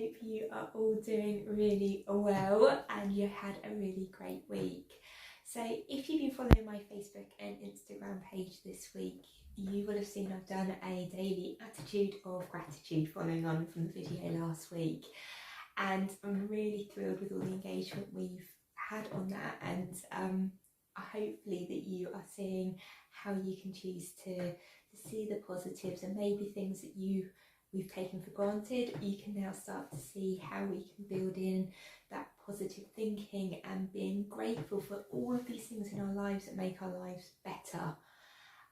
hope you are all doing really well and you had a really great week. So if you've been following my Facebook and Instagram page this week, you would have seen I've done a daily attitude of gratitude following on from the video last week. And I'm really thrilled with all the engagement we've had on that, and hopefully that you are seeing how you can choose to see the positives, and maybe things that we've taken for granted, you can now start to see how we can build in that positive thinking and being grateful for all of these things in our lives that make our lives better.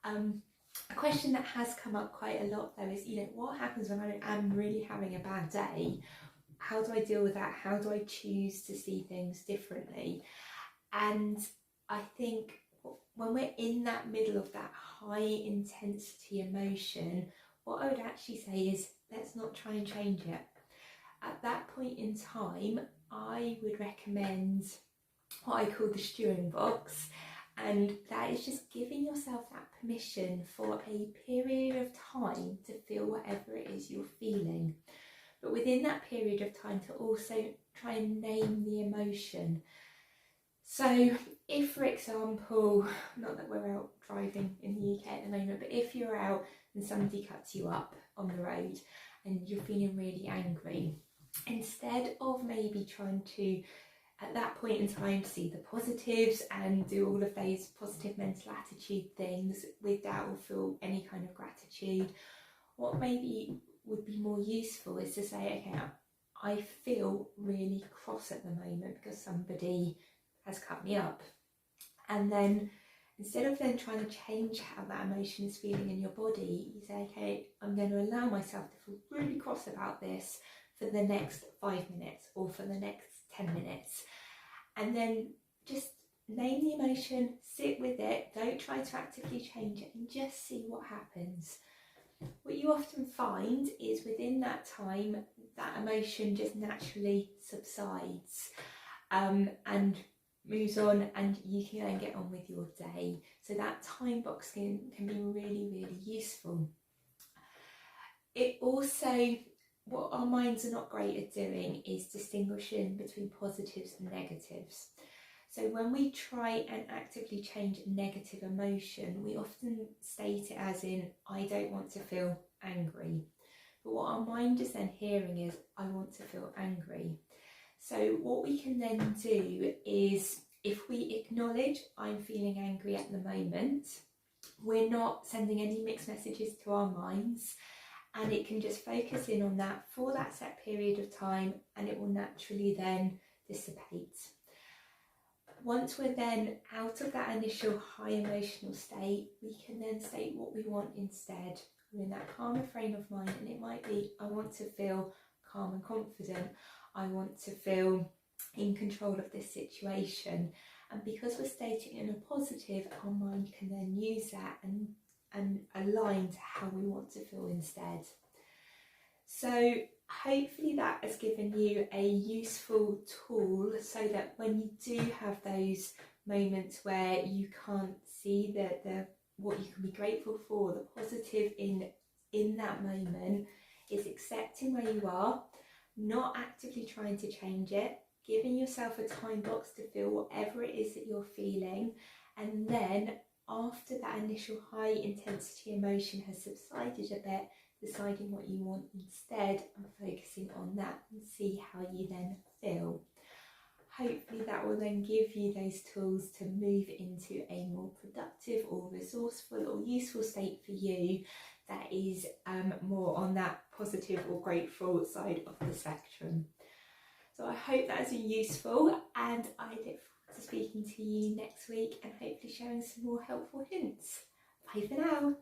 A question that has come up quite a lot though is, what happens when I am really having a bad day? How do I deal with that? How do I choose to see things differently? And I think when we're in that middle of that high intensity emotion, what I would actually say is, let's not try and change it. At that point in time, I would recommend what I call the stewing box, and that is just giving yourself that permission for a period of time to feel whatever it is you're feeling. But within that period of time, to also try and name the emotion. So if, for example, not that we're out driving in the UK at the moment, but if you're out and somebody cuts you up on the road and you're feeling really angry, instead of maybe trying to, at that point in time, see the positives and do all of those positive mental attitude things without or feel any kind of gratitude, what maybe would be more useful is to say, okay, I feel really cross at the moment because somebody has cut me up. And then instead of then trying to change how that emotion is feeling in your body, you say, okay, I'm going to allow myself to feel really cross about this for the next 5 minutes or for the next 10 minutes. And then just name the emotion, sit with it, don't try to actively change it, and just see what happens. What you often find is within that time, that emotion just naturally subsides and moves on, and you can then get on with your day. So that time box can be really, really useful. It also, what our minds are not great at doing is distinguishing between positives and negatives. So when we try and actively change a negative emotion, we often state it as in, I don't want to feel angry. But what our mind is then hearing is, I want to feel angry. So what we can then do is, if we acknowledge I'm feeling angry at the moment, we're not sending any mixed messages to our minds, and it can just focus in on that for that set period of time, and it will naturally then dissipate. Once we're then out of that initial high emotional state, we can then state what we want instead. We're in that calmer frame of mind, and it might be, I want to feel calm and confident. I want to feel in control of this situation. And because we're stating in a positive, our mind can then use that and align to how we want to feel instead. So hopefully that has given you a useful tool, so that when you do have those moments where you can't see the what you can be grateful for, the positive in that moment, is accepting where you are, not actively trying to change it, giving yourself a time box to feel whatever it is that you're feeling, and then after that initial high intensity emotion has subsided a bit, deciding what you want instead and focusing on that, and see how you then feel. Hopefully that will then give you those tools to move into a more productive or resourceful or useful state for you that is more on that positive or grateful side of the spectrum. So I hope that has been useful, and I look forward to speaking to you next week and hopefully sharing some more helpful hints. Bye for now.